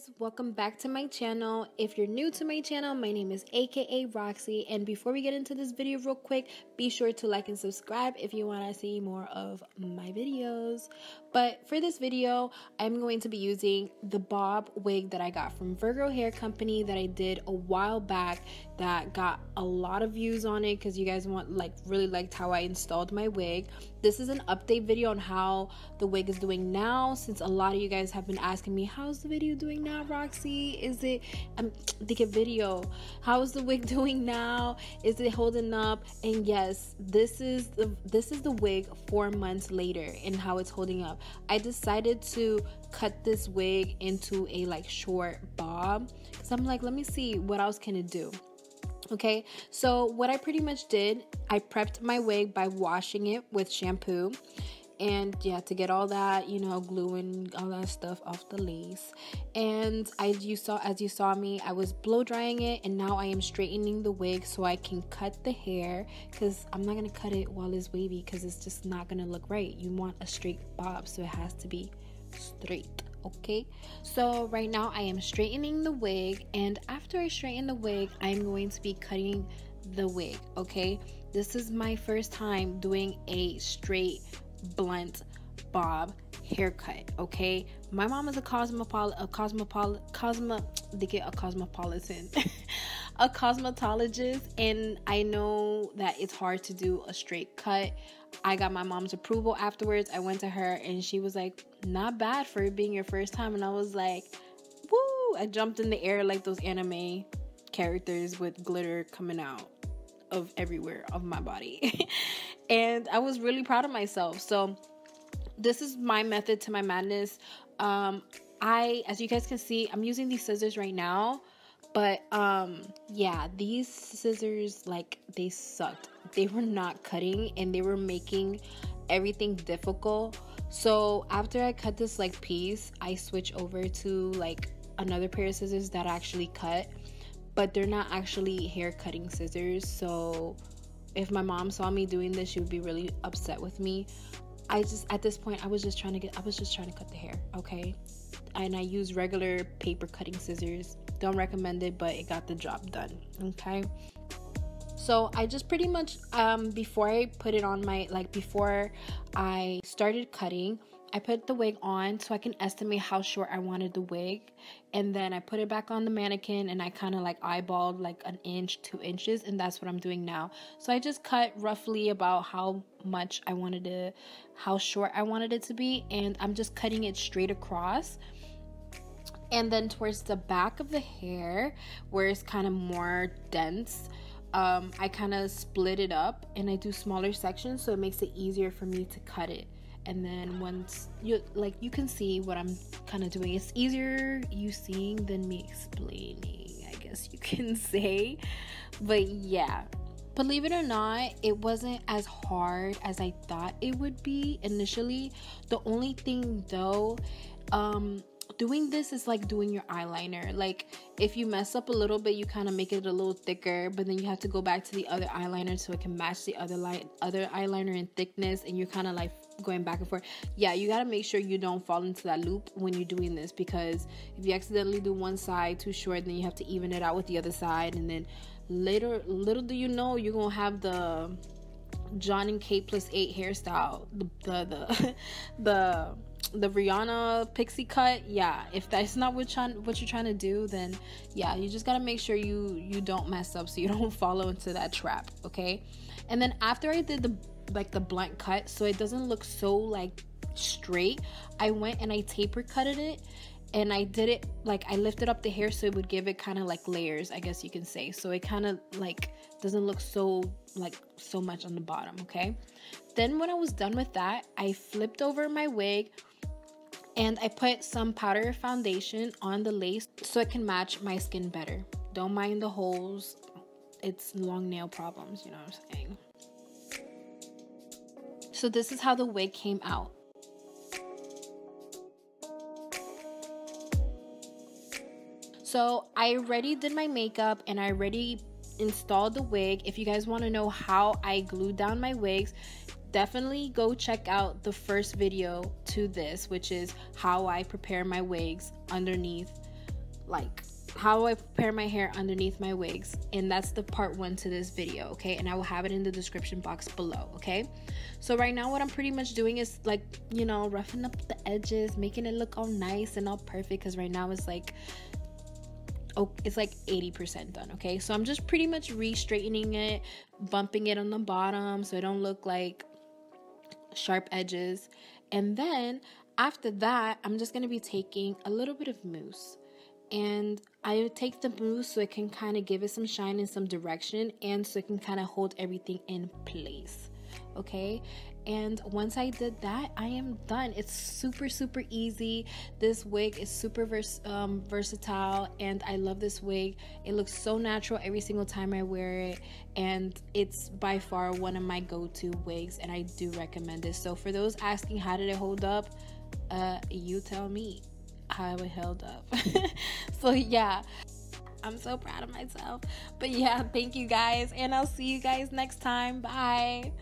guys, welcome back to my channel. If you're new to my channel, my name is aka Roxy, and before we get into this video real quick, be sure to like and subscribe if you want to see more of my videos. But for this video, I'm going to be using the bob wig that I got from Virgo hair company that I did a while back that got a lot of views on it because you guys really liked how I installed my wig. This is an update video on how the wig is doing now, since a lot of you guys have been asking me, how's the video doing now, Roxy? Is it the video, how's the wig doing now? Is it holding up? And yes, this is the wig 4 months later and how it's holding up. I decided to cut this wig into a short bob because I'm like, let me see what else can it do. Okay, so what I pretty much did, I prepped my wig by washing it with shampoo, and yeah, to get all that, glue and all that stuff off the lace. And as you saw me, I was blow drying it, and now I am straightening the wig so I can cut the hair, because I'm not gonna cut it while it's wavy because it's just not gonna look right. You want a straight bob, so it has to be straight. Okay, so right now I am straightening the wig, and after I straighten the wig, I'm going to be cutting the wig. Okay, this is my first time doing a straight blunt bob haircut. Okay, my mom is a cosmetologist a cosmetologist, and I know that it's hard to do a straight cut. I got my mom's approval afterwards. I went to her and she was like, not bad for it being your first time. And I was like, woo! I jumped in the air like those anime characters with glitter coming out of everywhere of my body. And I was really proud of myself. So this is my method to my madness. As you guys can see, I'm using these scissors right now. But yeah, these scissors, they sucked. They were not cutting and they were making everything difficult. So after I cut this piece, I switch over to another pair of scissors that actually cut, but they're not actually hair cutting scissors. So if my mom saw me doing this, she would be really upset with me. At this point, I was just trying to cut the hair, okay? And I use regular paper cutting scissors. Don't recommend it, but it got the job done. Okay, so I just pretty much before I put it on before I started cutting, I put the wig on so I can estimate how short I wanted the wig, and then I put it back on the mannequin and I kind of eyeballed an inch, 2 inches, and that's what I'm doing now. So I just cut roughly about how short I wanted it to be, and I'm just cutting it straight across. And then towards the back of the hair, where it's kind of more dense, I kind of split it up and I do smaller sections so it makes it easier for me to cut it. And then once you can see what I'm kind of doing, it's easier you seeing than me explaining, I guess you can say. But yeah, believe it or not, it wasn't as hard as I thought it would be initially. The only thing though, doing this is like doing your eyeliner. If you mess up a little bit, you kind of make it a little thicker, but then you have to go back to the other eyeliner so it can match the other eyeliner in thickness, and you're kind of going back and forth. Yeah, you got to make sure you don't fall into that loop when you're doing this, because if you accidentally do one side too short, then you have to even it out with the other side, and then little do you know, you're gonna have the John and Kate +8 hairstyle, the Rihanna pixie cut. Yeah, if that's not what you're trying to do, then yeah, you just gotta make sure you don't mess up so you don't follow into that trap. Okay, and then after I did the blunt cut so it doesn't look so straight, I went and I taper cutted it, and I did it I lifted up the hair so it would give it kind of layers, I guess you can say, so it kind of doesn't look so much on the bottom. Okay, then when I was done with that, I flipped over my wig and I put some powder foundation on the lace so it can match my skin better. Don't mind the holes, it's long nail problems, you know what I'm saying. So this is how the wig came out. So I already did my makeup and I already installed the wig. If you guys want to know how I glued down my wigs, definitely go check out the first video to this, which is how I prepare my wigs underneath like how I prepare my hair underneath my wigs, and that's the part 1 to this video, okay? And I will have it in the description box below, okay? So right now what I'm pretty much doing is like, you know, roughing up the edges, making it look all nice and all perfect, because right now it's like, oh, it's like 80% done, okay? So I'm just pretty much re-straightening it, bumping it on the bottom so it don't look like sharp edges. And then after that, I'm just gonna be taking a little bit of mousse, and I take the mousse so it can kind of give it some shine and some direction, and so it can kind of hold everything in place, okay? And once I did that, I am done. It's super easy. This wig is super versatile, and I love this wig. It looks so natural every single time I wear it, and it's by far one of my go-to wigs, and I do recommend it. So for those asking how did it hold up, you tell me how it held up. So yeah, I'm so proud of myself. But yeah, thank you guys, and I'll see you guys next time. Bye.